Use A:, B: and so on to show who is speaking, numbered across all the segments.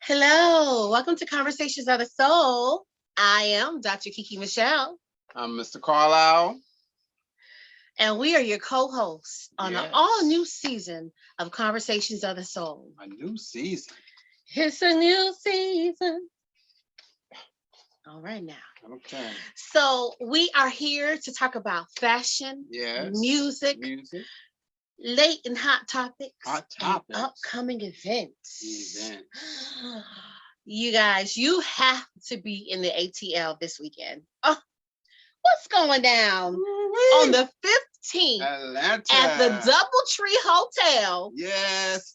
A: Hello, welcome to Conversations of the Soul. I am Dr. Kiki Michelle,
B: I'm Mr. Carlyle.
A: and we are your co-hosts on an
B: Yes.
A: all new season of Conversations of the Soul.
B: A new season.
A: It's a new season. All right now.
B: Okay.
A: So we are here to talk about fashion,
B: Yes.
A: music, late and hot topics,
B: Hot
A: and
B: topics.
A: upcoming events. You guys, you have to be in the ATL this weekend. Oh, what's going down on the 15th
B: Atlanta.
A: at the Doubletree Hotel,
B: Yes.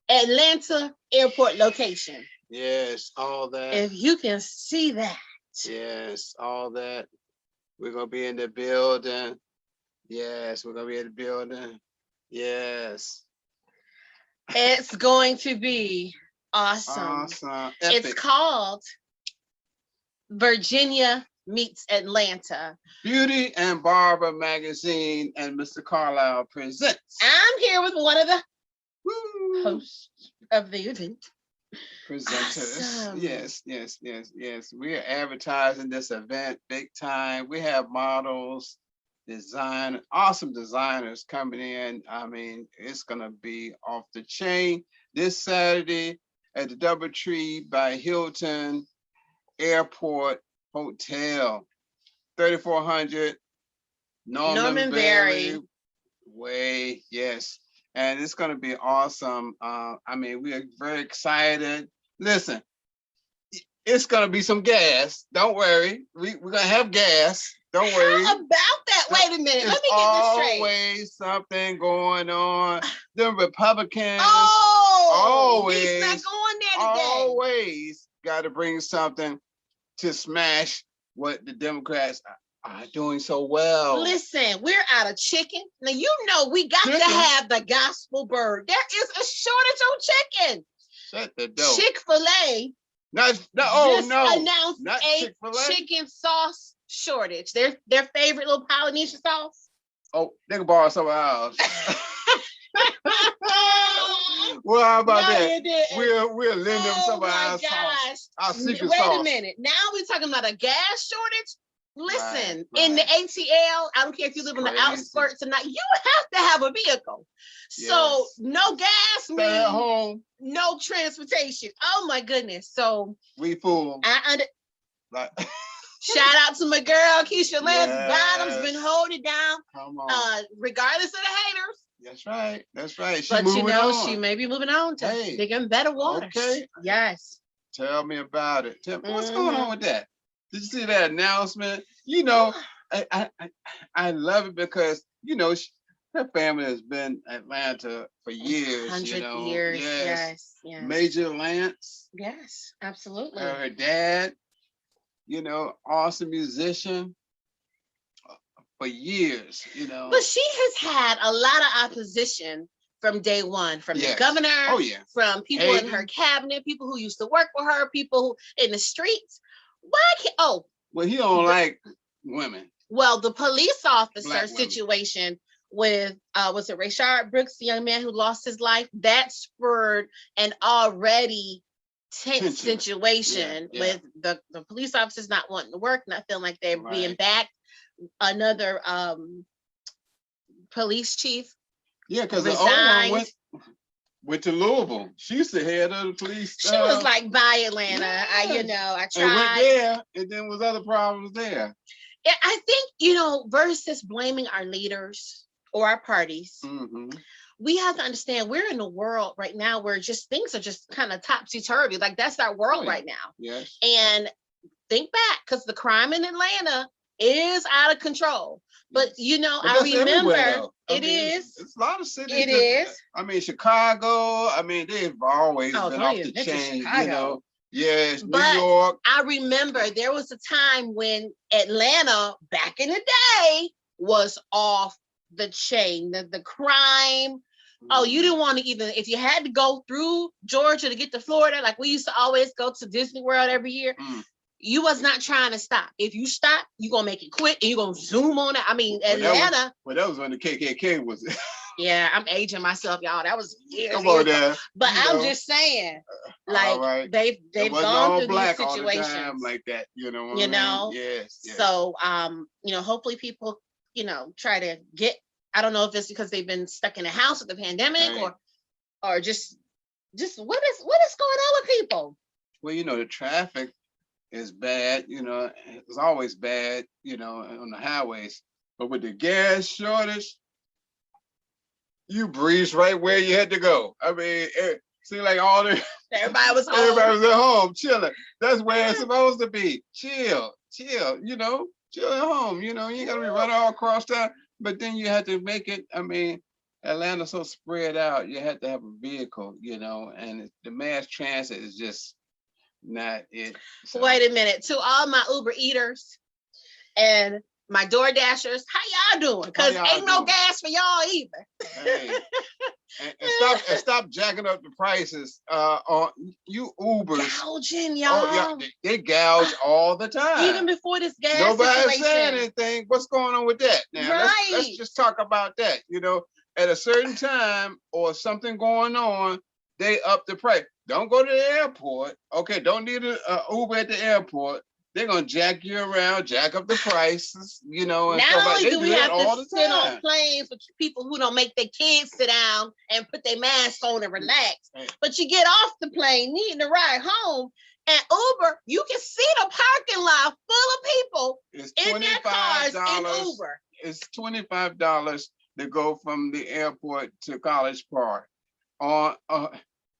A: Atlanta airport location?
B: Yes, all that.
A: If you can see that.
B: Yes, all that. We're going to be in the building. Yes, we're going to be in the building. Yes.
A: It's going to be awesome.
B: Awesome.
A: It's
B: Epic.
A: called Virginia Meets Atlanta.
B: Beauty and Barber Magazine and Mr. Carlyle presents.
A: I'm here with one of the
B: Woo.
A: hosts of the event.
B: Presenters.
A: Awesome.
B: Yes. We are advertising this event big time. We have models, awesome designers coming in. I mean, it's gonna be off the chain this Saturday at the Doubletree by Hilton Airport Hotel, 3400 Norman Berry Way. Yes. And it's going to be awesome. I mean, we are very excited. Listen, it's going to be some gas. Don't worry. We're going to have gas. Don't worry.
A: How about that? Wait a minute. Let me get this straight.
B: Always something going on. The Republicans
A: He's not going there today.
B: always got to bring something to smash what the Democrats are doing so well.
A: Listen, we're out of chicken. Now, you know we got to have the gospel bird. There is a shortage on chicken.
B: Shut the door.
A: Chick-fil-A announced
B: not
A: a
B: Chick-fil-A.
A: chicken sauce shortage. Their favorite little Polynesian sauce.
B: Oh, they can borrow somewhere else. Well, how about that? We'll lend them somewhere else. Our secret sauce.
A: Wait a minute. Now we're talking about a gas shortage. Listen,
B: Right.
A: in the ATL, I don't care if you live on the outskirts or not, you have to have a vehicle. So no gas
B: Stay at home.
A: no transportation. Oh my goodness. So
B: We fool 'em. Like,
A: shout out to my girl Keisha Lance
B: Yes.
A: Bottoms, been holding it down.
B: come on.
A: Regardless of the haters.
B: That's right. She
A: But you
B: moving
A: know,
B: on.
A: she may be moving on to
B: Hey.
A: bigger and better waters.
B: Okay.
A: Yes.
B: Tell me about it. Tell me what's going on with that. Did you see that announcement? You know, I love it because her family has been in Atlanta for years.
A: 100 years. Yes.
B: Major Lance,
A: Yes, absolutely.
B: her dad, awesome musician for years.
A: But she has had a lot of opposition from day one, from the
B: Yes.
A: governor,
B: Oh yeah.
A: from people in
B: Hating.
A: her cabinet, people who used to work with her, people in the streets. Why can't,
B: Well, he don't like women.
A: well, the police officer
B: Black women.
A: situation with, was it Rayshard Brooks, the young man who lost his life? That spurred an already tense
B: Tension.
A: situation
B: Yeah.
A: with the police officers not wanting to work, not feeling like they're being
B: Right.
A: backed. Another police chief
B: Yeah, because the old one
A: resigned.
B: went to Louisville. She used to head of the police.
A: She was like, bye, Atlanta. I
B: Yes.
A: tried.
B: And went there, and then was other problems there.
A: Yeah, I think, versus blaming our leaders or our parties,
B: Mm-hmm.
A: we have to understand we're in a world right now where just things are just kind of topsy-turvy. Like that's our world
B: yeah.
A: right now.
B: Yes.
A: And think back, because the crime in Atlanta is out of control. But
B: But
A: I
B: that's
A: remember
B: everywhere, though.
A: it is.
B: It's a lot of cities.
A: It is.
B: I mean, Chicago. I mean, they've always
A: Oh,
B: been
A: no,
B: off
A: yeah,
B: the
A: that's just
B: chain.
A: Chicago.
B: Yes, New
A: But
B: York.
A: I remember there was a time when Atlanta, back in the day, was off the chain. The crime. Oh, you didn't want to even, if you had to go through Georgia to get to Florida, like we used to always go to Disney World every year, you was not trying to stop. If you stop, you're going to make it quick and you're going to zoom on it. I mean, Atlanta.
B: Well, that was when the KKK was
A: Yeah, I'm aging myself, y'all. That was years,
B: Come
A: years
B: on
A: ago.
B: there.
A: But
B: You
A: I'm
B: know.
A: just saying,
B: All
A: like
B: right.
A: they've
B: It wasn't
A: gone
B: all
A: through these
B: black all the time
A: situations,
B: like that. You know what I
A: you
B: mean?
A: know.
B: Yes. Yes.
A: So hopefully people, try to get. I don't know if it's because they've been stuck in the house with the pandemic
B: Right.
A: or just what is going on with people?
B: Well, the traffic is bad. It's always bad. On the highways, but with the gas shortage, you breeze right where you had to go. I mean, it seemed like
A: Everybody was home.
B: everybody was at home chilling. That's where it's supposed to be. Chill. Chill at home. You ain't gotta be running all across town. But then you have to make it. I mean, Atlanta's so spread out. You have to have a vehicle. And the mass transit is just not it. So.
A: Wait a minute. To all my Uber eaters and my Door Dashers, how y'all doing? Because ain't no gas for y'all either.
B: Hey. And stop jacking up the prices on you Ubers.
A: Gouging, y'all.
B: Oh, yeah, they gouge all the time.
A: Even before this gas
B: Nobody
A: situation.
B: saying anything. What's going on with that? Now
A: Right.
B: let's just talk about that. At a certain time or something going on, they up the price. Don't go to the airport. Okay, don't need an Uber at the airport. They're gonna jack you around, jack up the prices, and
A: Not
B: stuff
A: only
B: like
A: do we
B: that
A: have
B: all
A: to
B: the
A: sit
B: time.
A: on planes with people who don't make their kids sit down and put their mask on and relax, but you get off the plane needing to ride home. And Uber, you can see the parking lot full of people in their cars in Uber.
B: It's $25 to go from the airport to College Park.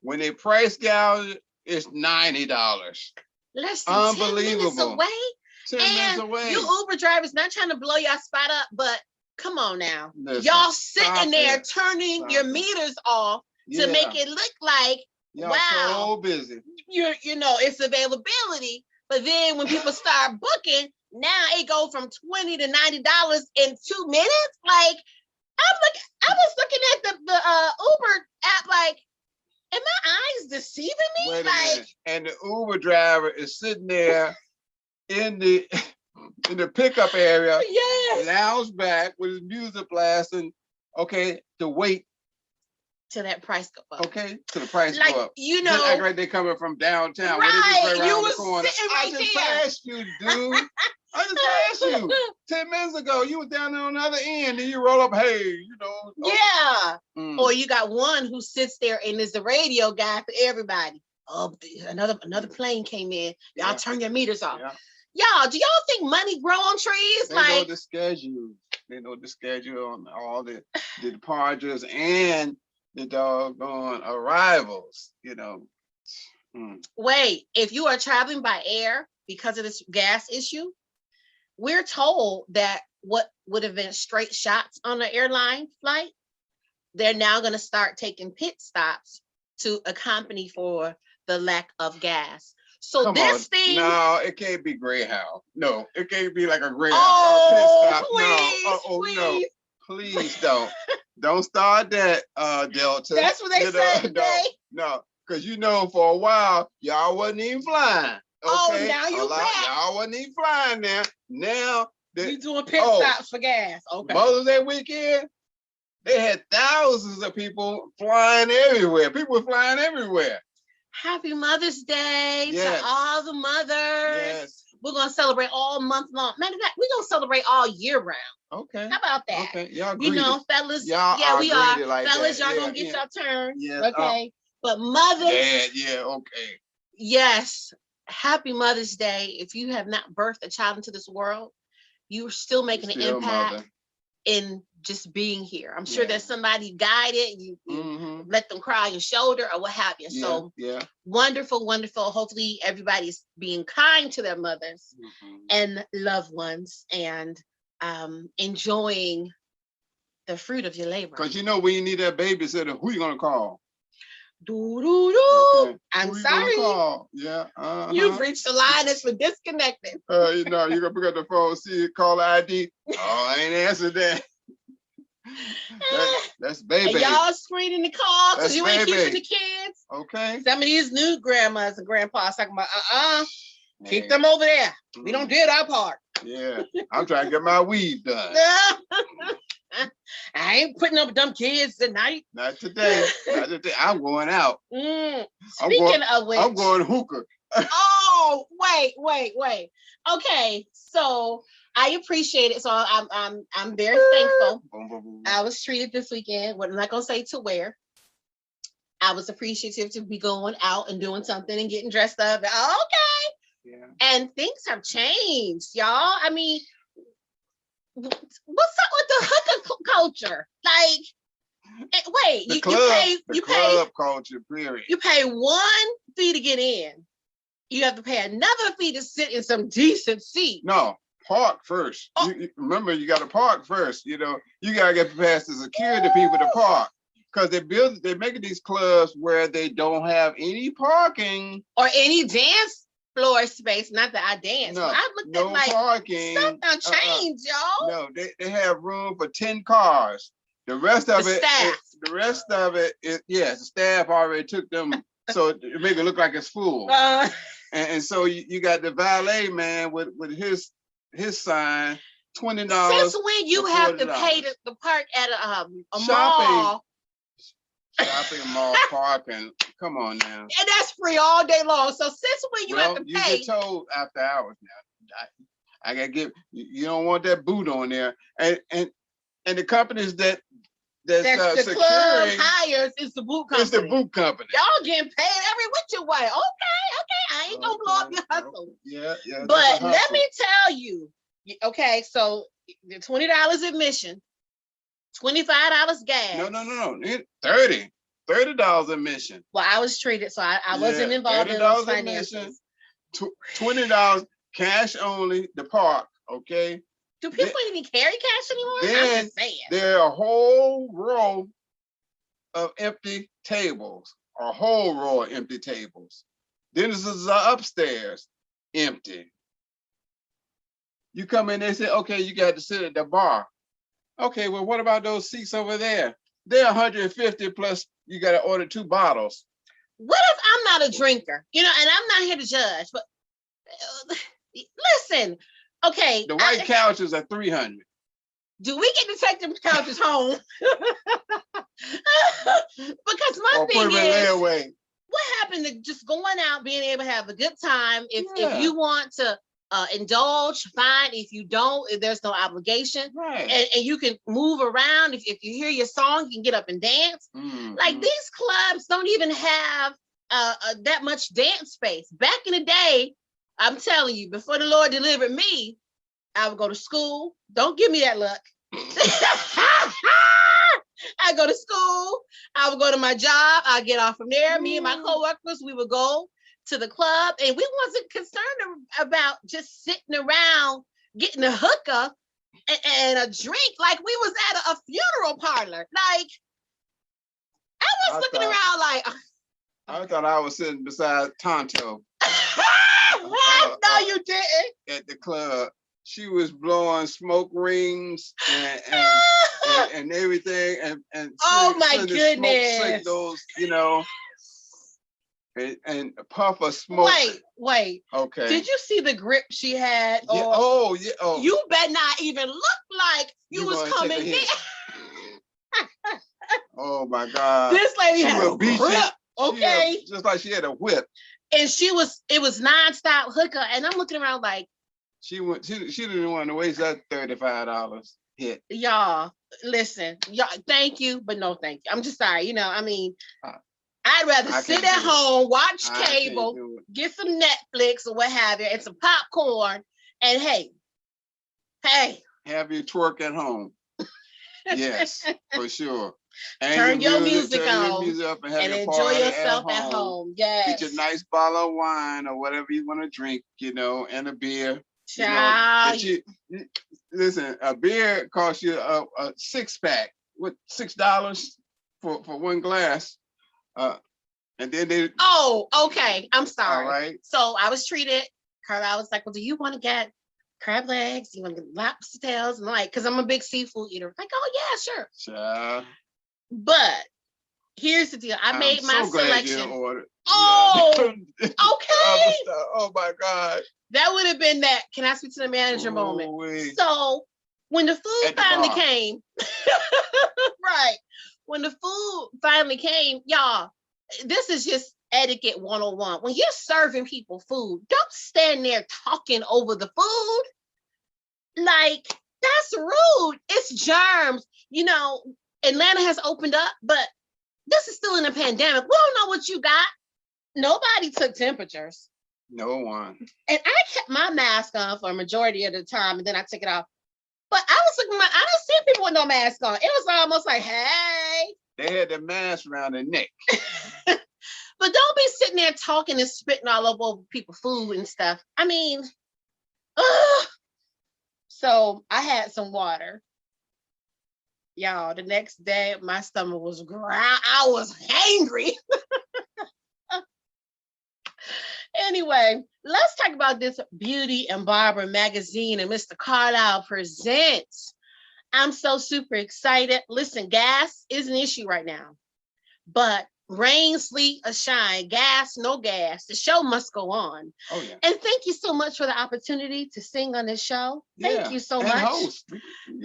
B: When they price gouge, it's $90.
A: Less than
B: unbelievable.
A: 10 minutes away.
B: 10 minutes away.
A: You Uber drivers, not trying to blow y'all spot up, but come on now.
B: Listen,
A: y'all sitting there turning your meters off to make it look like
B: y'all so busy.
A: It's availability. But then when people start booking, now it goes from $20 to $90 in 2 minutes. Like I was looking at the Uber app like, am my eyes deceiving me?
B: Wait a minute. And the Uber driver is sitting there in the pickup area, lounge back with his music blasting. Okay, to wait
A: till that price go up.
B: Okay, till the price go up.
A: Just
B: act like they coming from downtown.
A: Right,
B: around
A: you was
B: the corner.
A: sitting right
B: I just
A: there.
B: asked you, dude. I just asked you 10 minutes ago. You was down there on the other end, and you roll up. Hey,
A: Yeah. Or you got one who sits there and is the radio guy for everybody. Oh, another plane came in. Y'all turn your meters off.
B: Yeah.
A: Y'all, do y'all think money grow on trees?
B: They know the schedule. They know the schedule on all the departures and the doggone arrivals.
A: Wait, if you are traveling by air because of this gas issue, we're told that what would have been straight shots on the airline flight, they're now going to start taking pit stops to accompany for the lack of gas. So thing.
B: No, it can't be Greyhound. No, it can't be like a Greyhound.
A: Oh,
B: pit stop.
A: Please.
B: No, please don't. Don't start that, Delta.
A: That's what they said today.
B: No, because for a while y'all wasn't even flying. Okay?
A: Now you back.
B: Y'all wasn't even flying now. Now
A: you doing pit stops for gas. Okay.
B: Mother's Day weekend, they had thousands of people flying everywhere. People were flying everywhere.
A: Happy Mother's Day to all the mothers.
B: Yes.
A: We're going to celebrate all month long. Matter of fact, we're going to celebrate all year round.
B: Okay.
A: How about that?
B: Okay. Y'all greedy.
A: Fellas.
B: We
A: are.
B: Like
A: fellas,
B: that.
A: Y'all going to get your turn.
B: Yes.
A: Okay. But mothers.
B: Okay.
A: Yes. Happy Mother's Day. If you have not birthed a child into this world, you're still making an impact in just being here. I'm sure there's somebody guided, you let them cry on your shoulder or what have you. So wonderful, wonderful. Hopefully everybody's being kind to their mothers and loved ones and enjoying the fruit of your labor.
B: Because when you need that babysitter, who you gonna call?
A: Okay. I'm sorry.
B: Yeah.
A: You've reached the line that's been disconnected.
B: You're gonna pick up the phone, see call ID. Oh, I ain't answered that. That's baby.
A: And y'all screening the call because you ain't keeping the kids.
B: Okay.
A: Some of these new grandmas and grandpas talking about keep them over there. We don't did our part.
B: Yeah. I'm trying to get my weed done.
A: I ain't putting up with them kids tonight.
B: Not today. Not today. I'm going out.
A: Speaking of which,
B: I'm going hookah.
A: Oh, wait. Okay, so I appreciate it. So I'm very thankful.
B: Boom, boom, boom.
A: I was treated this weekend. What I'm not gonna say to wear. I was appreciative to be going out and doing something and getting dressed up. Okay.
B: Yeah.
A: And things have changed, y'all. I mean, what's up with the hookah culture? Like, wait,
B: The
A: you pay
B: culture, period.
A: you pay one fee to get in. You have to pay another fee to sit in some decent seat.
B: No, park first.
A: Oh.
B: You remember, you got to park first. You know, you got to get past the security people to park, because they're making these clubs where they don't have any parking
A: or any dance floor space. Not that I dance.
B: No,
A: I looked
B: no
A: at like
B: parking.
A: stuff done changed, y'all.
B: No, they have room for 10 cars. The rest of it, yes, the staff already took them, so it make it look like it's full. And so you got the valet man with his sign, $20.
A: Since when you have to pay to park at a mall?
B: Shopping mall parking. Come on now.
A: And that's free all day long. So since when you have to pay?
B: You get told after hours now. I gotta give you don't want that boot on there. And the companies that's
A: the
B: securing,
A: club hires is the boot company.
B: It's the boot company.
A: Y'all getting paid every which way. Okay. I ain't gonna blow up your hustle.
B: Yeah.
A: But let me tell you, okay, so the $20 admission, $25 gas.
B: No. $30 admission.
A: Well, I was treated, so I wasn't involved in those finances.
B: $20 cash only, the park, okay?
A: Do people even carry cash anymore?
B: Then
A: I'm just saying.
B: there are a whole row of empty tables. Then this is upstairs, empty. You come in, they say, okay, you got to sit at the bar. Okay, well, what about those seats over there? They're 150 plus you got to order 2 bottles.
A: What if I'm not a drinker? You know, and I'm not here to judge, but listen, okay.
B: The white couches are 300.
A: Do we get to take them couches home? Because my thing is, what happened to just going out, being able to have a good time? If you want to indulge, fine. If you don't, if there's no obligation,
B: right?
A: And you can move around. If you hear your song, you can get up and dance. Like these clubs don't even have that much dance space. Back in the day, I'm telling you, before the Lord delivered me, I would go to school. Don't give me that look. I go to school. I would go to my job. I get off from there. Me and my coworkers, we would go to the club, and we wasn't concerned about just sitting around getting a hookah and a drink like we was at a funeral parlor. Like I was looking around like
B: I thought I was sitting beside Tonto.
A: No, you didn't.
B: At the club, she was blowing smoke rings and everything, and
A: oh my goodness,
B: smoke signals, you know. And a puff of smoke.
A: Wait.
B: Okay.
A: Did you see the grip she had?
B: Yeah. Oh.
A: You better not even look like you was coming in.
B: Oh my God.
A: This lady had a grip. Okay.
B: Just like she had a whip.
A: And it was nonstop hookah. And I'm looking around like
B: she didn't want to waste that $35 hit.
A: Y'all, listen, y'all, thank you, but no thank you. I'm just sorry. You know, I mean, I'd rather sit at home, watch cable, get some Netflix or what have you, and some popcorn, and hey.
B: Have your twerk at home. Yes, for sure. And
A: turn your music on
B: up
A: and enjoy yourself at home. Yes.
B: Get your nice bottle of wine or whatever you want to drink, you know, and a beer.
A: Child.
B: Listen, a beer costs you a 6-pack with $6 for one glass. And then they.
A: Oh, okay. I'm sorry.
B: All right.
A: So I was treated. Carlyle was like, "Well, do you want to get crab legs? Do you want to get lobster tails?" And like, because I'm a big seafood eater. Like, oh yeah, sure.
B: Sure.
A: But here's the deal. I made my selection.
B: Oh,
A: okay.
B: Oh my God.
A: That would have been that. Can I speak to the manager moment?
B: Wait.
A: So When the food
B: at the
A: finally
B: bar.
A: came, right? When the food finally came, y'all, this is just etiquette 101. When you're serving people food, don't stand there talking over the food. Like, that's rude. It's germs. Atlanta has opened up, but this is still in a pandemic. We don't know what you got. Nobody took temperatures.
B: No one.
A: And I kept my mask on for a majority of the time, and then I took it off. But I was looking, I didn't see people with no mask on. It was almost like, hey.
B: They had the mask around their neck.
A: But don't be sitting there talking and spitting all over people's food and stuff. I mean, ugh. So I had some water. Y'all, the next day, my stomach was ground. I was hangry. Anyway, let's talk about this Beauty and Barber magazine and Mr. Carlyle presents. I'm so super excited. Listen, gas is an issue right now, but rain, sleet, or shine, gas, no gas, the show must go on.
B: Oh yeah.
A: And thank you so much for the opportunity to sing on this show. Thank you so
B: and
A: much.
B: Host.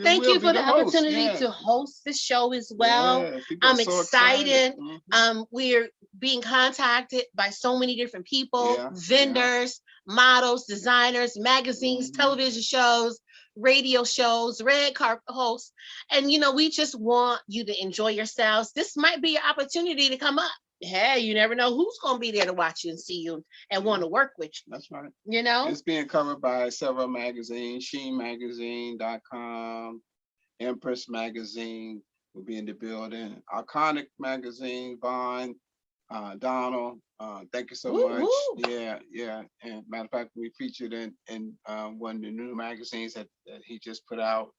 A: Thank you for the
B: host.
A: opportunity to host this show as well. I'm
B: so
A: excited.
B: Mm-hmm.
A: We're being contacted by so many different people, vendors,
B: yeah.
A: models, designers, magazines,
B: mm-hmm.
A: television shows, radio shows, red carpet hosts. And, we just want you to enjoy yourselves. This might be your opportunity to come up. Hey, you never know who's going to be there to watch you and see you and want to work with you.
B: That's right.
A: It's
B: being covered by several magazines, SheMagazine.com, Empress Magazine will be in the building, Iconic Magazine, Vaughn, Donald, thank you so much. Yeah. And matter of fact, we featured in one of the new magazines that he just put out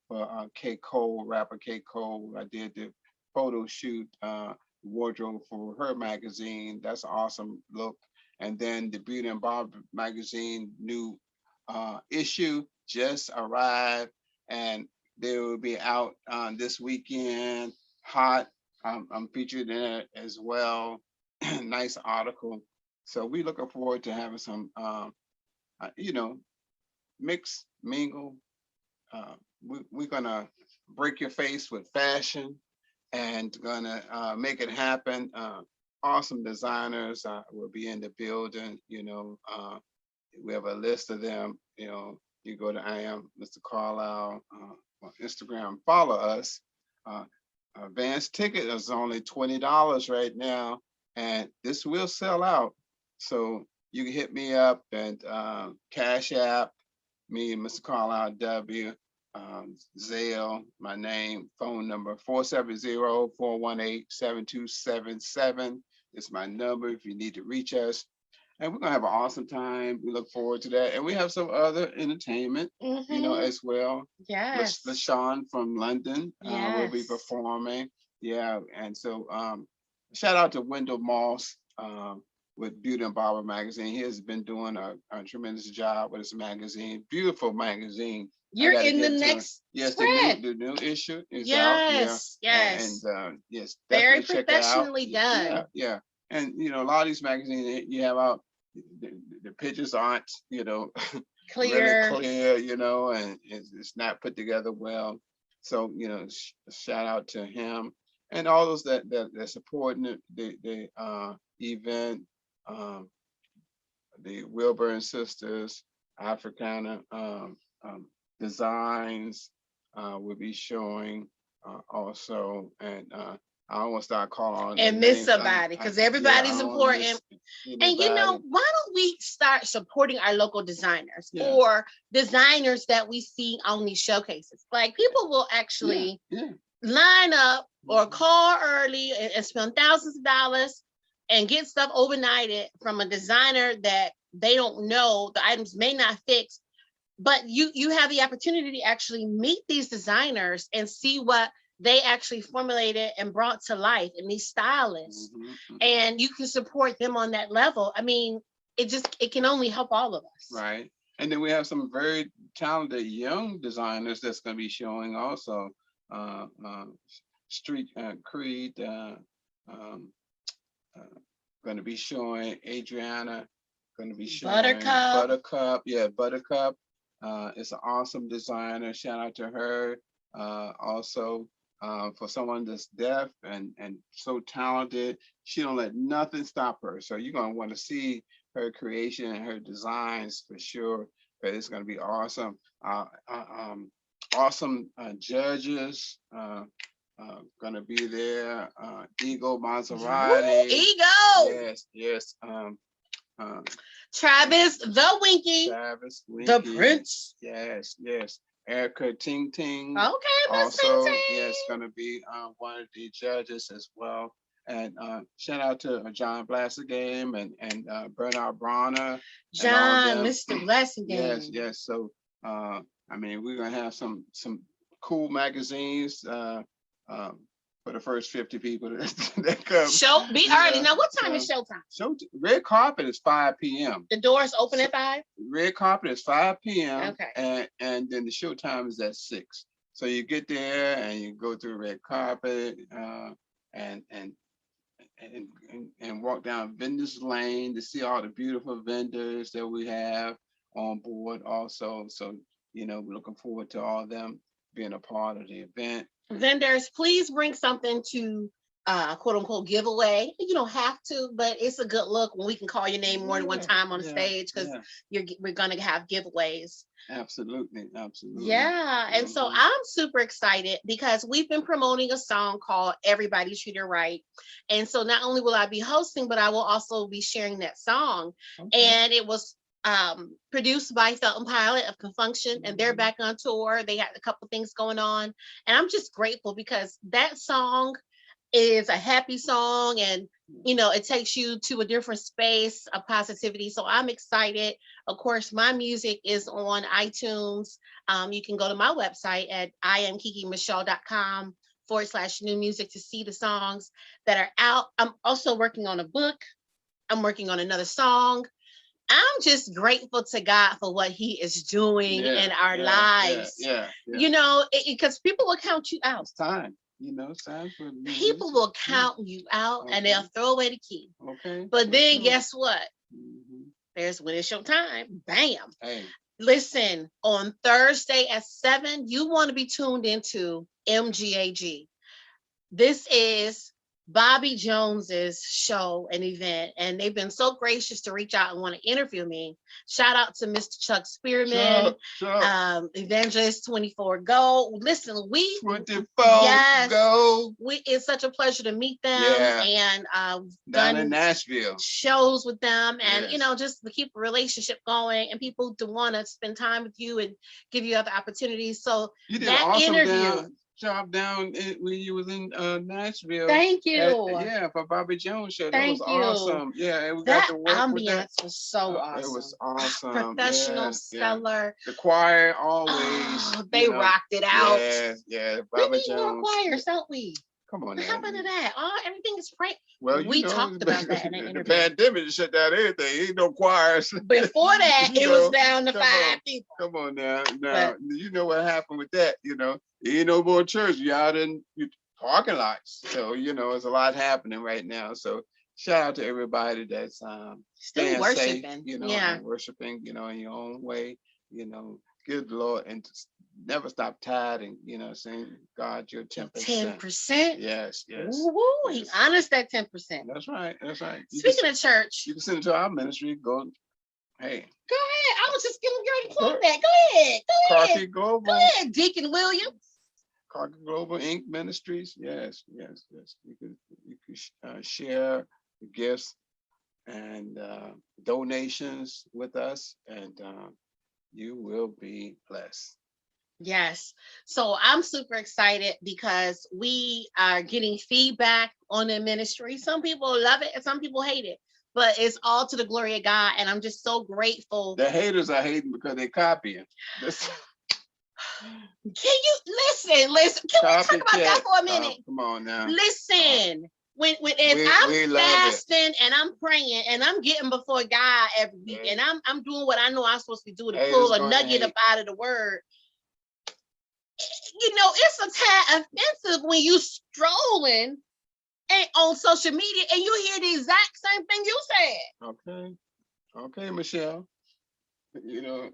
B: for K. Cole, rapper K. Cole. I did the photo shoot, wardrobe for her magazine. That's an awesome look. And then the Beauty and Barber magazine new issue just arrived, and they will be out this weekend. Hot. I'm featured in it as well. Nice article. So we looking forward to having some, mix, mingle. We're gonna break your face with fashion and gonna make it happen. Awesome designers will be in the building. We have a list of them. You go to I am Mr. Carlyle on Instagram. Follow us. Advance ticket is only $20 right now, and this will sell out. So you can hit me up and Cash App me, Mr. Carlyle W. Zale, my name, phone number 470-418-7277 is my number if you need to reach us. And we're gonna have an awesome time. We look forward to that. And we have some other entertainment, as well.
A: Yes.
B: LaShawn from London will be performing. Yeah. And so shout out to Wendell Moss with Beauty and Barber magazine. He has been doing a tremendous job with his magazine. Beautiful magazine.
A: You're in the next spread.
B: The new issue is
A: out.
B: Yes. And yes,
A: very
B: professionally
A: done.
B: Yeah. And a lot of these magazines you have out, the pictures aren't,
A: clear,
B: really clear, and it's not put together well. So, shout out to him and all those that supporting the event. The Wilburn sisters, Africana designs will be showing also, and I almost start calling
A: and miss somebody because everybody's important. And why don't we start supporting our local designers or designers that we see on these showcases? Like, people will actually line up or call early and spend thousands of dollars and get stuff overnighted from a designer that they don't know, the items may not fix, but you have the opportunity to actually meet these designers and see what they actually formulated and brought to life in these stylists. And you can support them on that level. I mean, it can only help all of us.
B: Right. And then we have some very talented young designers that's going to be showing also. Street Creed, going to be showing Adriana, going to be showing
A: Buttercup.
B: Buttercup. It's an awesome designer. Shout out to her. Also, for someone that's deaf and so talented, she don't let nothing stop her. So you're gonna want to see her creation and her designs for sure. But it's gonna be awesome. Awesome judges. Gonna be there. Ego Maserati.
A: Ego.
B: Yes, yes.
A: Travis the Winky.
B: Travis Winky.
A: The Prince.
B: Yes, yes. Erica Ting Ting.
A: Okay, Miss Ting
B: Also,
A: Ting.
B: yes, gonna be one of the judges as well. And shout out to John Blassegame and Bernard Bronner.
A: John, Mr. Blassegame.
B: Yes, yes. So I mean, we're gonna have some cool magazines for the first 50 people that come.
A: Show be early. Now, what time is showtime?
B: Red carpet is 5 p.m.
A: The doors open at 5?
B: Red carpet is 5 p.m.
A: Okay.
B: And then the show time is at 6. So you get there and you go through red carpet and walk down Vendors Lane to see all the beautiful vendors that we have on board also. So, we're looking forward to all of them being a part of the event.
A: Vendors, please bring something to quote unquote giveaway. You don't have to, but it's a good look when we can call your name more than one time on the stage, because we're gonna have giveaways.
B: Absolutely.
A: Yeah. And so I'm super excited because we've been promoting a song called Everybody Treat Her Right. And so not only will I be hosting, but I will also be sharing that song. Okay. And it was produced by Felton Pilot of Confunction, and they're back on tour. They had a couple things going on, and I'm just grateful because that song is a happy song, and it takes you to a different space of positivity. So I'm excited. Of course, my music is on iTunes. You can go to my website at iamkikimichelle.com/new music to see the songs that are out. I'm also working on a book. I'm working on another song. I'm just grateful to God for what he is doing in our lives. Because people will count you out.
B: It's time. It's time for
A: people will count you out, and they'll throw away the key. Okay. But then guess what? There's when it's your time. Bam. Hey. Listen, on Thursday at 7, you want to be tuned into MGAG. This is Bobby Jones's show and event, and they've been so gracious to reach out and want to interview me. Shout out to Mr. Chuck Spearman, Evangelist 24 Go. Listen, 24 Go. It's such a pleasure to meet them, and
B: down in Nashville
A: shows with them, and just to keep a relationship going, and people to want to spend time with you and give you other opportunities. So
B: you did that awesome interview. Job down when you was in Nashville.
A: Thank you.
B: For Bobby Jones show. That was awesome. Yeah, and we got to work with that.
A: Ambiance was so awesome.
B: It was awesome.
A: Professional, stellar.
B: The choir always.
A: They rocked it out.
B: Yeah. Bobby
A: Jones. We need more choirs, don't we?
B: Come on.
A: What happened to that? Everything is great. Well, we talked about that in the interview.
B: The pandemic shut down everything. Ain't no choirs.
A: Before that, it was down to 5 people.
B: Come on now. You know what happened with that, Ain't no more church. You out in parking lots. So, there's a lot happening right now. So shout out to everybody that's
A: still worshiping.
B: Safe, and worshiping, in your own way, good Lord, and never stop tithing, saying, God, you're 10%.
A: 10%?
B: Yes.
A: Ooh, he honors that 10%.
B: That's right.
A: Speaking of church.
B: You can send it to our ministry. Go ahead.
A: I was just getting ready to plug that. Go ahead.
B: Carlyle Global.
A: Go ahead, Deacon Williams.
B: Carlyle Global Inc. Ministries. Yes. You can share the gifts and donations with us, and you will be blessed.
A: Yes. So I'm super excited because we are getting feedback on the ministry. Some people love it and some people hate it, but it's all to the glory of God. And I'm just so grateful.
B: The haters are hating because they copying.
A: Can you listen? Can we talk about that for a minute?
B: Come on now.
A: Listen. When I'm fasting and I'm praying and I'm getting before God every week, and I'm doing what I know I'm supposed to be doing to pull a nugget up out of the word. It's a tad offensive when you strolling on social media and you hear the exact same thing you said.
B: Okay, Michelle. You know,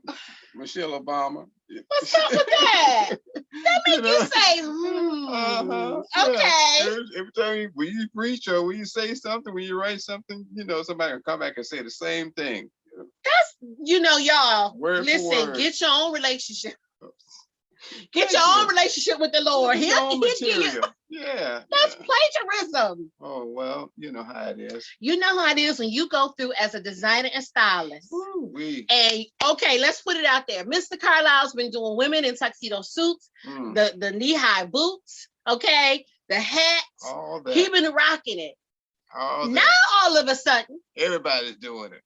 B: Michelle Obama.
A: What's up with that? That
B: You
A: make you
B: know.
A: say,
B: Yeah.
A: okay.
B: Every time when you preach or when you say something, when you write something, somebody will come back and say the same thing.
A: That's, y'all,
B: Word for
A: listen,
B: word.
A: get your own relationship. Get
B: Thank
A: your own
B: you.
A: relationship with the Lord.
B: Get
A: He'll
B: your own
A: give you.
B: material. Yeah.
A: That's
B: Yeah.
A: plagiarism.
B: Oh well, you know how it is.
A: You know how it is when you go through as a designer and stylist.
B: Woo-wee.
A: And okay, let's put it out there. Mr. Carlyle's been doing women in tuxedo suits, the knee-high boots, okay, the hats.
B: All that.
A: He been rocking it.
B: All
A: now
B: that.
A: all of a sudden,
B: Everybody's doing it.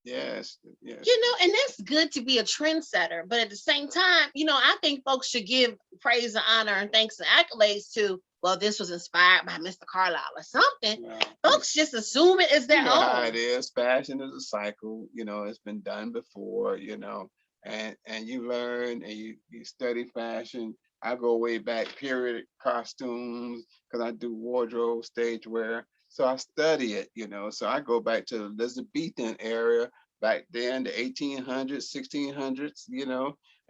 B: Yes. Yes.
A: And that's good to be a trendsetter. But at the same time, I think folks should give praise and honor and thanks and accolades to, well, this was inspired by Mr. Carlyle or something. Well, folks just assume it is their own.
B: How it is. Fashion is a cycle. It's been done before. And you learn and you study fashion. I go way back, period costumes, because I do wardrobe, stage wear. So I study it, So I go back to the Elizabethan era, back then, the 1800s, 1600s,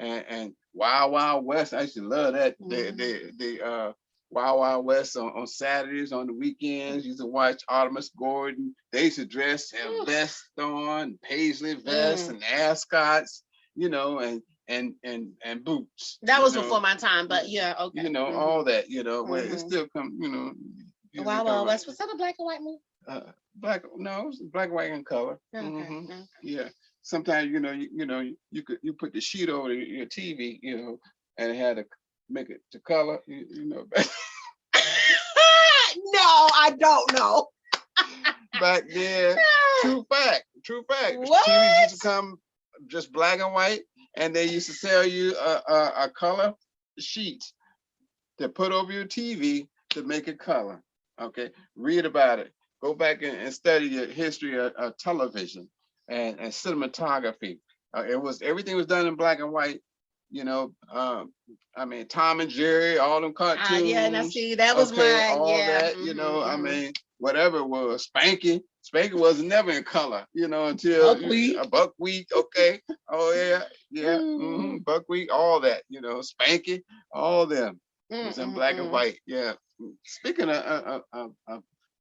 B: and Wild Wild West. I used to love that. The Wild Wild West on Saturdays, on the weekends. Used to watch Artemis Gordon. They used to dress, have vests on, paisley vests and ascots, and boots.
A: That was before my time, but yeah, okay.
B: All that, where it still come,
A: Wild Wild West. Was that a black and white movie?
B: Black, no, it's black, white, and color. Okay. Yeah. Sometimes you put the sheet over your TV, and it had to make it to color. No,
A: I don't know.
B: Back then, true fact.
A: What?
B: TVs used to come just black and white, and they used to sell you a color sheet to put over your TV to make it color. Okay, read about it. Go back and study the history of television and cinematography. Everything was done in black and white. Tom and Jerry, all them cartoons.
A: Yeah, and I see that was mine.
B: All that, whatever it was. Spanky was never in color, until Buckwheat. Okay. Oh yeah. Buckwheat, all that, Spanky, all them. It was in black and white. Yeah. Speaking of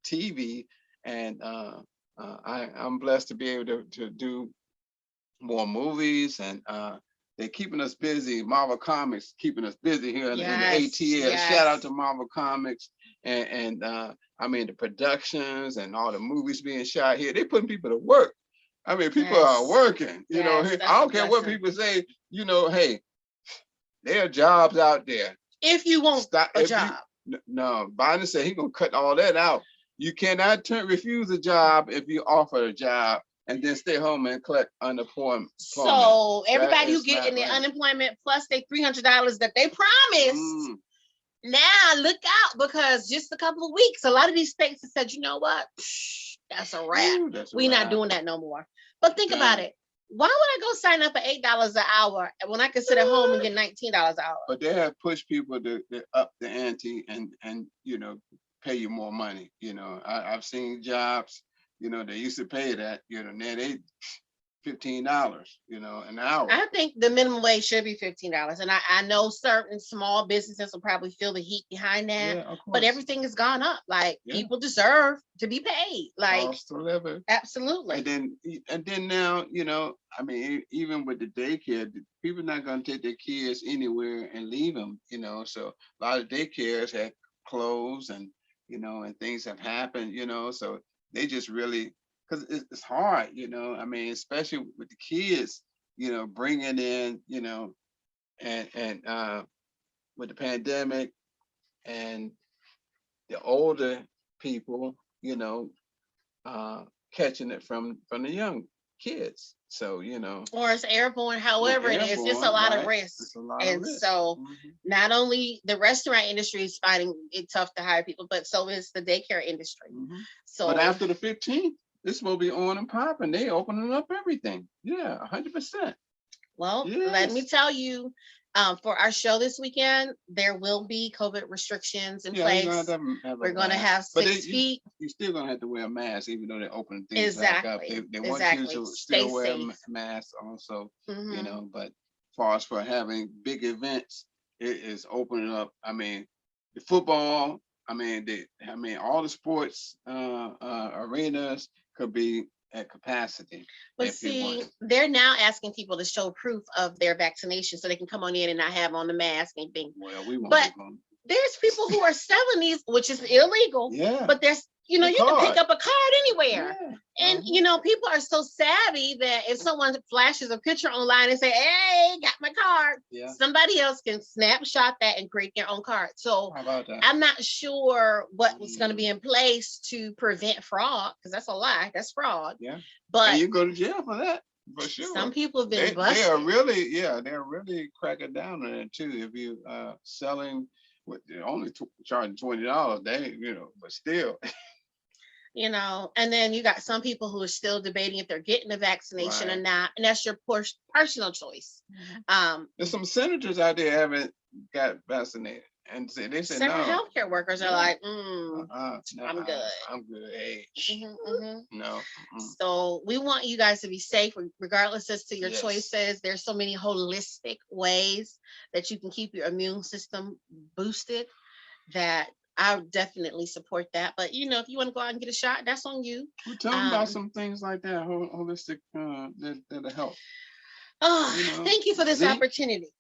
B: TV, and I'm blessed to be able to do more movies, and they're keeping us busy. Marvel Comics keeping us busy here in the ATL. Yes. Shout out to Marvel Comics and the productions and all the movies being shot here. They're putting people to work. People are working. I don't care what people say. Hey, there are jobs out there.
A: If you want a job.
B: No, Biden said he's gonna cut all that out. You cannot refuse a job if you offer a job and then stay home and collect unemployment.
A: So everybody who getting their unemployment plus their $300 that they promised, now look out, because just a couple of weeks, a lot of these states have said, you know what, that's a wrap. We're not doing that no more. But think about it. Why would I go sign up for $8 an hour when I can sit at home and get $19 an hour?
B: But they have pushed people to up the ante and pay you more money. I've seen jobs, they used to pay that, now they $15, an hour.
A: I think the minimum wage should be $15. And I know certain small businesses will probably feel the heat behind that, but everything has gone up. Like people deserve to be paid. Like
B: cost of living.
A: Absolutely.
B: And then now, even with the daycare, people are not going to take their kids anywhere and leave them, so a lot of daycares have closed and, and things have happened, so they just really, because it's hard, especially with the kids, bringing in, and with the pandemic and the older people, catching it from the young kids. So,
A: or it's airborne, however it is, it's a lot of risk. So not only the restaurant industry is finding it tough to hire people, but so is the daycare industry. So,
B: but after the 15th, this will be on and popping. They opening up everything. Yeah, 100%.
A: Well, let me
B: Yes.
A: tell you, for our show this weekend, there will be COVID restrictions in
B: Yeah, you're gonna have to
A: place.
B: have a
A: We're going to
B: mask,
A: have
B: but
A: 6 feet.
B: you still gonna have to wear a mask, even though they're opening things back up.
A: Exactly.
B: They want you
A: Exactly.
B: to
A: Stay
B: still wear
A: safe.
B: masks also,
A: Hmm.
B: But as far as for having big events, it is opening up. I mean, the football. I mean, all the sports arenas could be at capacity
A: But
B: if they
A: see,
B: wanted.
A: they're now asking people to show proof of their vaccination so they can come on in and not have on the mask and thing.
B: Well, we won't
A: But
B: be going.
A: there's people who are selling these, which is illegal.
B: Yeah,
A: But there's,
B: the
A: you can pick
B: card.
A: up a card anywhere.
B: Yeah.
A: And
B: Uh-huh.
A: people are so savvy that if someone flashes a picture online and say, "Hey, got my card,"
B: Yeah.
A: somebody else can snapshot that and create their own card. So
B: How about that?
A: I'm not sure what was going to be
B: Mm.
A: in place to prevent fraud, because that's a lie. That's fraud.
B: Yeah. And
A: But
B: you go to jail for that, for
A: some
B: sure.
A: people have been
B: They are
A: busted.
B: really, yeah, they're really cracking down on it too. If you selling with only charging $20, they, but still.
A: And then you got some people who are still debating if they're getting the vaccination or
B: Right.
A: not, and that's your personal choice.
B: There's some senators out there haven't got vaccinated, and they said
A: Several
B: no.
A: healthcare workers are
B: Yeah.
A: like, I'm good.
B: I'm good. Hey, no.
A: So we want you guys to be safe, regardless as to your
B: Yes.
A: choices. There's so many holistic ways that you can keep your immune system boosted that I would definitely support that. But if you want to go out and get a shot, that's on you.
B: We're talking about some things like that, holistic, that'll help.
A: Oh, thank you for this
B: Zinc,
A: opportunity.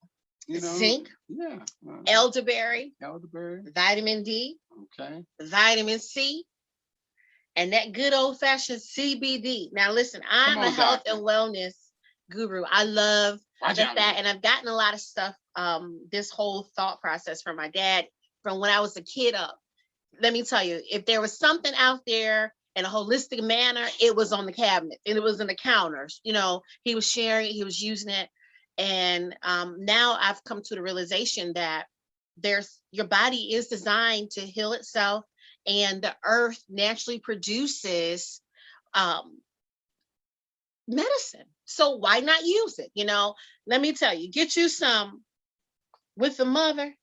A: Zinc,
B: yeah,
A: elderberry,
B: elderberry.
A: vitamin D,
B: Okay.
A: vitamin C, and that good old fashioned CBD. Now, listen,
B: Come
A: I'm a
B: on,
A: health
B: doctor.
A: and wellness guru. I love
B: Watch
A: the
B: out
A: fact,
B: now.
A: and I've gotten a lot of stuff, this whole thought process from my dad from when I was a kid up. Let me tell you, if there was something out there in a holistic manner, it was on the cabinet and it was in the counters. He was sharing it, he was using it. And now I've come to the realization that your body is designed to heal itself, and the earth naturally produces um, medicine. So why not use it? Let me tell you, get you some with the mother,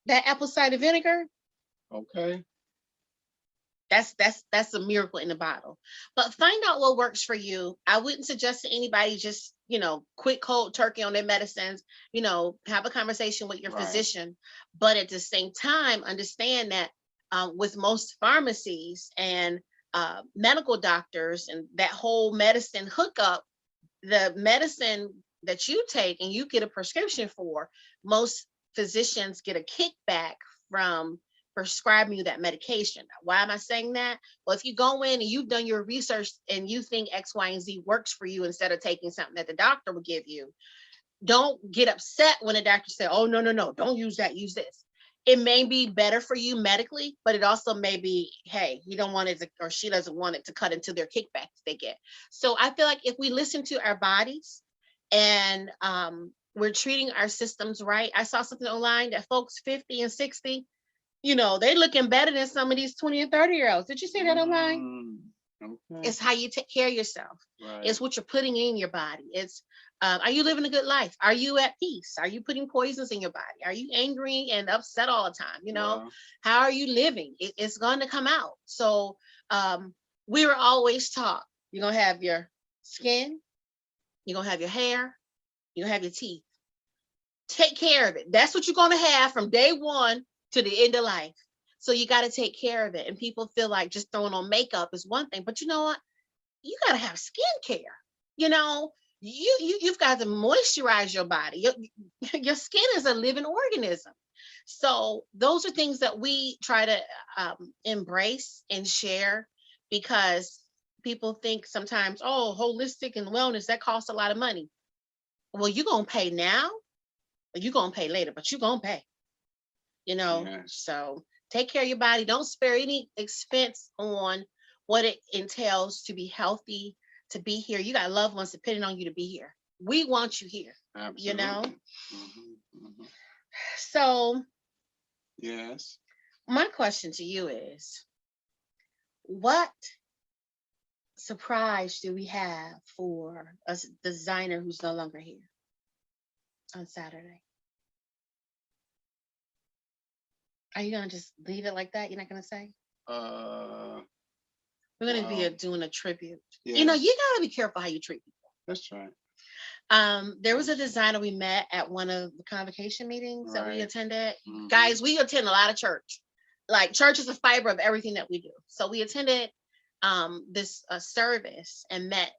A: that apple cider vinegar.
B: Okay.
A: That's a miracle in the bottle. But find out what works for you. I wouldn't suggest to anybody just quit cold turkey on their medicines. Have a conversation with your
B: Right.
A: physician, but at the same time understand that with most pharmacies and medical doctors and that whole medicine hookup, the medicine that you take and you get a prescription for, most physicians get a kickback from prescribing you that medication. Why am I saying that? Well, if you go in and you've done your research and you think X, Y, and Z works for you instead of taking something that the doctor will give you, don't get upset when the doctor says, "Oh, no, no, no, don't use that, use this." It may be better for you medically, but it also may be, hey, you don't want it to, or she doesn't want it to cut into their kickbacks they get. So I feel like if we listen to our bodies and we're treating our systems right. I saw something online that folks 50 and 60, they're looking better than some of these 20 and 30-year-olds. Did you see that online?
B: Okay.
A: It's how you take care of yourself.
B: Right.
A: It's what you're putting in your body. It's are you living a good life? Are you at peace? Are you putting poisons in your body? Are you angry and upset all the time?
B: Wow.
A: How are you living? It's going to come out. So we were always taught you're going to have your skin, you're going to have your hair, you're going to have your teeth. Take care of it. That's what you're going to have from day one to the end of life. So you got to take care of it. And people feel like just throwing on makeup is one thing, but you know what? You got to have skincare. You've got to moisturize your body. Your skin is a living organism. So those are things that we try to embrace and share, because people think sometimes, oh, holistic and wellness, that costs a lot of money. Well, you're going to pay now, or you're going to pay later, but you're going to pay.
B: Yes.
A: So take care of your body. Don't spare any expense on what it entails to be healthy, to be here. You got loved ones depending on you to be here. We want you here.
B: Absolutely.
A: So
B: yes.
A: My question to you is, what surprise do we have for a designer who's no longer here on Saturday? Are you gonna just leave it like that? You're not gonna say?
B: Uh,
A: We're gonna be
B: wow.
A: doing a tribute.
B: Yes,
A: You know, you gotta be careful how you treat people.
B: that's right.
A: There was a designer we met at one of the convocation meetings that we
B: Right.
A: attended.
B: Mhm.
A: Guys, we attend a lot of church. Like church is the fiber of everything that we do. So we attended this service and met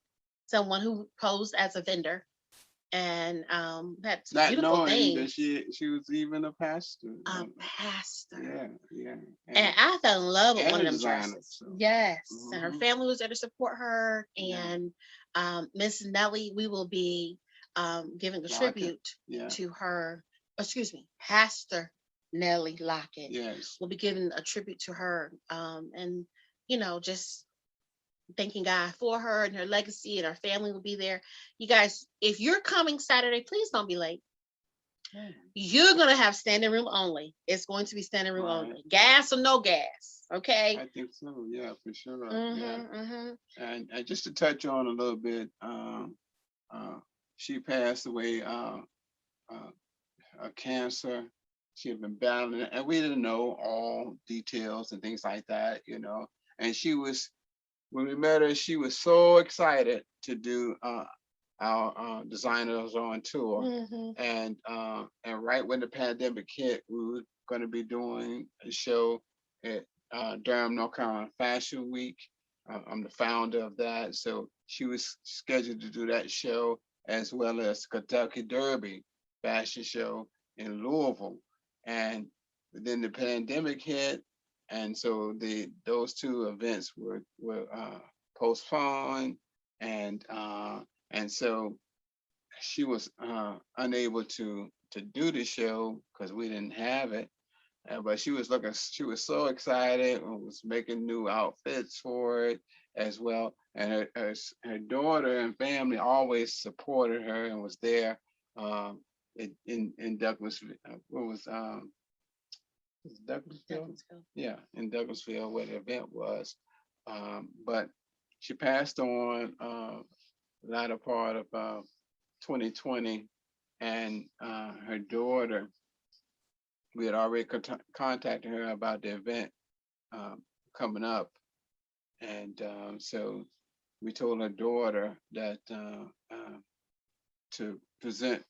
A: someone who posed as a vendor and had some
B: Not
A: beautiful
B: knowing that
A: things.
B: she was even a pastor.
A: A pastor.
B: Yeah, yeah.
A: And I fell in love with
B: and
A: one
B: a
A: of them
B: designer.
A: dresses.
B: So.
A: Yes. And her
B: Mhm.
A: family was there to support her.
B: Yeah.
A: And Miss Nellie, we will be giving a
B: Lockett.
A: tribute
B: Yeah.
A: to her, excuse me, Pastor Nellie Lockett.
B: Yes.
A: We'll be giving a tribute to her. And, you know, just thanking God for her and her legacy, and her family will be there. You guys, if you're coming Saturday, please don't be late. You're gonna have standing room only. It's going to be standing room
B: Right.
A: only. Gas or no gas. Okay.
B: I think so. Yeah, for sure. Yeah.
A: Mm-hmm.
B: And just to touch on a little bit, she passed away of cancer. She had been battling it, and we didn't know all details and things like that, you know. And she was, when we met her, she was so excited to do our designers on tour.
A: Mm-hmm.
B: And right when the pandemic hit, we were going to be doing a show at Durham, North Carolina Fashion Week. I'm the founder of that, so she was scheduled to do that show as well as Kentucky Derby fashion show in Louisville. And then the pandemic hit, and so those two events were postponed, and so she was unable to do the show because we didn't have it. But she was so excited and was making new outfits for it as well. And her daughter and family always supported her and was there in Douglasville. What was Douglasville? Yeah, in Douglasville where the event was. But she passed on latter part of 2020, and her daughter, we had already contacted her about the event coming up, and so we told her daughter that to present,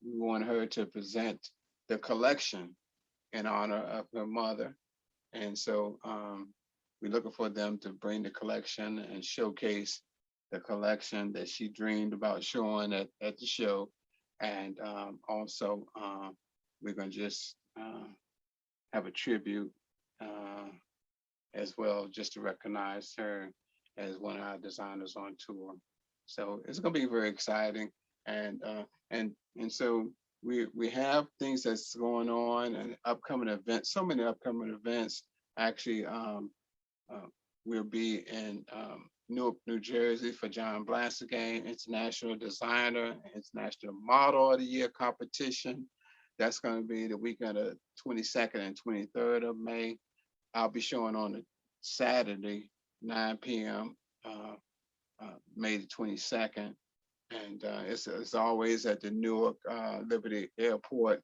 B: we want her to present the collection in honor of her mother, and so we're looking for them to bring the collection and showcase the collection that she dreamed about showing at the show. And also, we're going to just have a tribute as well, just to recognize her as one of our designers on tour. So it's going to be very exciting. And so we have things that's going on and upcoming events, so many upcoming events. Actually, we'll be in Newark, New Jersey for John Blassingame International Designer, International Model of the Year competition. That's going to be the weekend of 22nd and 23rd of May. I'll be showing on a Saturday, 9 p.m., May the 22nd. And it's always at the Newark Liberty Airport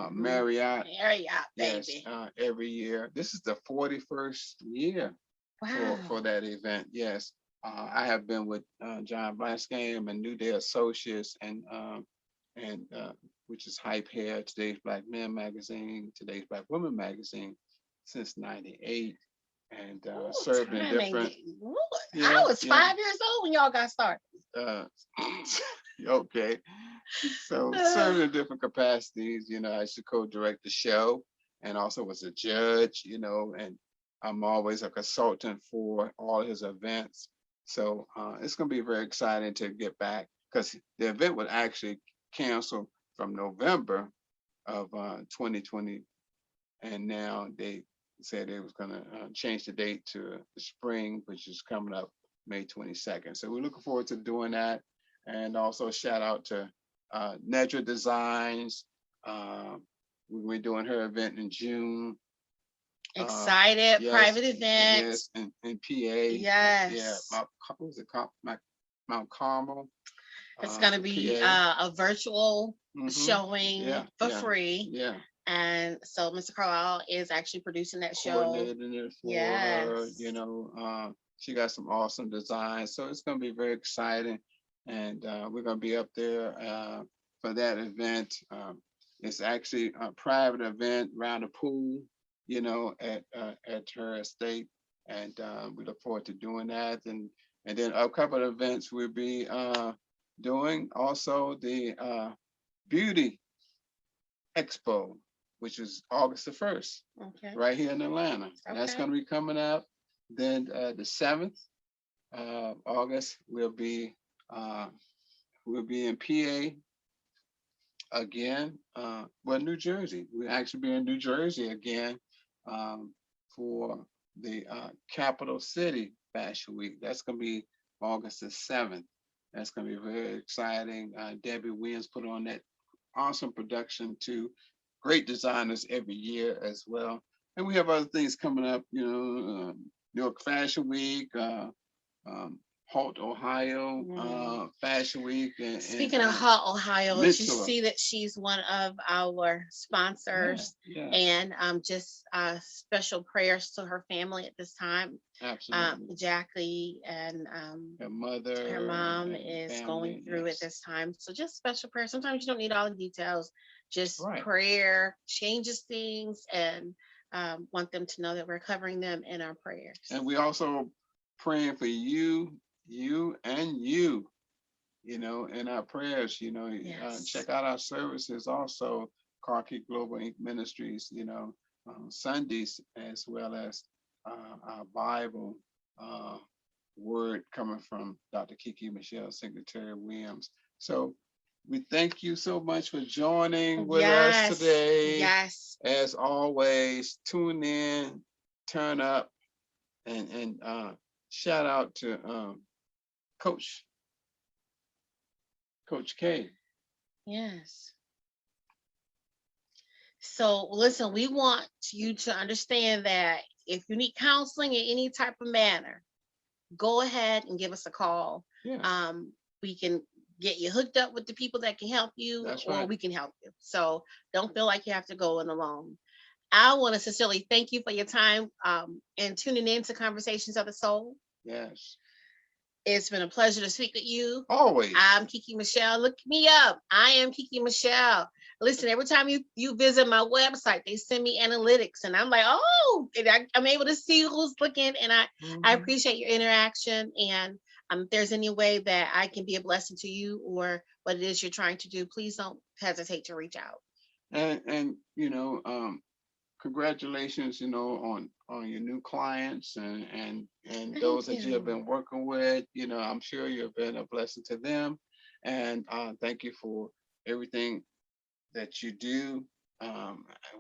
B: Marriott.
A: Marriott,
B: Yes,
A: baby.
B: every year. This is the 41st year
A: Wow.
B: for that event. Yes, I have been with John Blassingame and New Day Associates, and which is Hype Hair, Today's Black Men magazine, Today's Black Women magazine, since '98, and served in different.
A: I was 5 years old when y'all got started.
B: Okay, so served in different capacities. You know, I used to co-direct the show, and also was a judge. You know, and I'm always a consultant for all his events. So it's going to be very exciting to get back, because the event would actually cancel from November of 2020, and now they said they was going to change the date to the spring, which is coming up May 22nd. So we're looking forward to doing that. And also shout out to Nedra Designs. We're doing her event in June.
A: Excited,
B: Yes,
A: private event.
B: yes, in PA. Yeah,
A: Yes.
B: What was it called? Mount Carmel,
A: It's going to be
B: PA.
A: a virtual showing
B: Yeah,
A: for free.
B: yeah.
A: And so Mr. Carlyle is actually producing that show.
B: Coordinating it for her,
A: Yes.
B: she got some awesome designs, so it's going to be very exciting, and we're going to be up there for that event. It's actually a private event around the pool, at her estate, and we look forward to doing that, and then a couple of events we'll be doing. Also, the beauty expo, which is August the 1st,
A: Okay.
B: right here in Atlanta.
A: Okay.
B: That's going to be coming up. Then the 7th of August, we'll be in PA again. New Jersey. We'll actually be in New Jersey again for the Capital City Fashion Week. That's going to be August the 7th. That's going to be very exciting. Debbie Williams put on that awesome production too. Great designers every year as well. And we have other things coming up, New York Fashion Week, Holt, Ohio, Fashion Week. And
A: speaking of Holt, Ohio, did you
B: Mitchell.
A: see that she's one of our sponsors?
B: Yeah.
A: And just special prayers to her family at this time.
B: Absolutely.
A: Jackie and
B: her mother,
A: her mom is
B: family,
A: going through at this time. So just special prayer. Sometimes you don't need all the details. Just prayer changes things, and want them to know that we're covering them in our prayers.
B: And we also praying for you, and you, in our prayers.
A: Yes.
B: Check out our services also, Carlyle Global Inc. Ministries. Sundays, as well as our Bible word coming from Dr. Kiki Michelle Secretary Williams. So we thank you so much for joining with us today.
A: Yes.
B: As always, tune in, turn up, and shout out to Coach K.
A: Yes. So listen, we want you to understand that if you need counseling in any type of manner, go ahead and give us a call.
B: Yeah.
A: We can get you hooked up with the people that can help you. That's right. Or we can help you. So don't feel like you have to go in alone. I want to sincerely thank you for your time and tuning in to Conversations of the Soul.
B: Yes.
A: It's been a pleasure to speak with you.
B: Always.
A: I'm Kiki Michelle. Look me up. I am Kiki Michelle. Listen, every time you visit my website, they send me analytics, and I'm like, oh, I'm able to see who's looking, and I appreciate your interaction. And if there's any way that I can be a blessing to you or what it is you're trying to do, please don't hesitate to reach out.
B: And congratulations, on your new clients and those that you have been working with. I'm sure you've been a blessing to them. And thank you for everything that you do.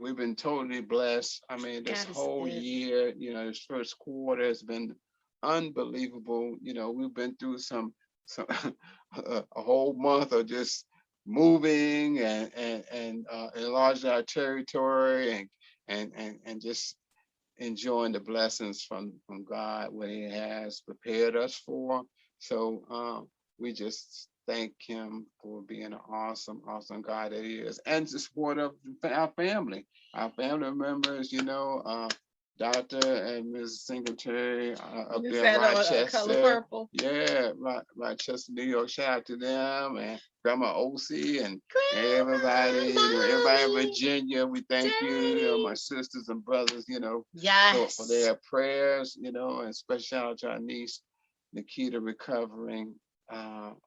B: We've been totally blessed. I mean, this whole year, this first quarter has been unbelievable. We've been through some a whole month of just moving and enlarging our territory and just enjoying the blessings from God, what He has prepared us for. So we just thank Him for being an awesome God that He is, and the support of our family members. Dr. and Ms. Singletary up there in Rochester. Yeah, Rochester, New York. Shout out to them, and Grandma Osi and everybody, everybody in Virginia. We thank you, my sisters and brothers, for their prayers, and special shout out to our niece, Nikita, recovering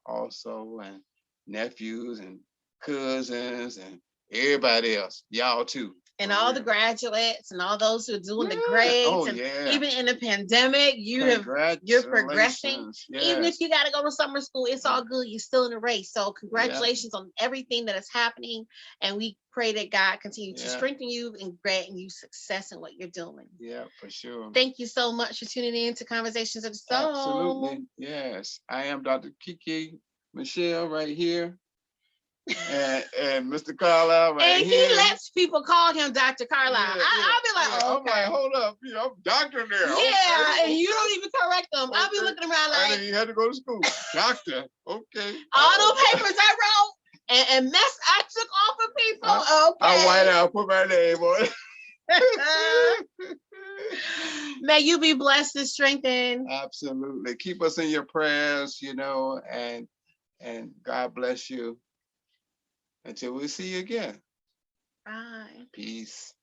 B: also, and nephews and cousins and everybody else, y'all too.
A: And all the graduates and all those who are doing the grades, even in the pandemic, you're progressing. Yes. Even if you got to go to summer school, it's all good. You're still in the race. So congratulations on everything that is happening. And we pray that God continue to strengthen you and grant you success in what you're doing.
B: Yeah, for sure.
A: Thank you so much for tuning in to Conversations of the Soul.
B: Absolutely. Yes. I am Dr. Kiki Michelle right here. and Mr. Carlyle right
A: And he
B: here.
A: lets people call him Dr. Carlyle.
B: Yeah,
A: I'll be like,
B: yeah.
A: oh,
B: I'm like,
A: okay.
B: hold up, I'm doctor there.
A: Yeah,
B: Okay,
A: and you don't even correct them. I'll be
B: okay.
A: looking around
B: I
A: like,
B: didn't even have to go to school. Doctor, okay.
A: all those papers I wrote and mess I took off of people.
B: I white
A: Okay.
B: out, put my name on it.
A: May you be blessed and strengthened.
B: Absolutely. Keep us in your prayers, and God bless you. Until we see you again.
A: Bye.
B: Peace.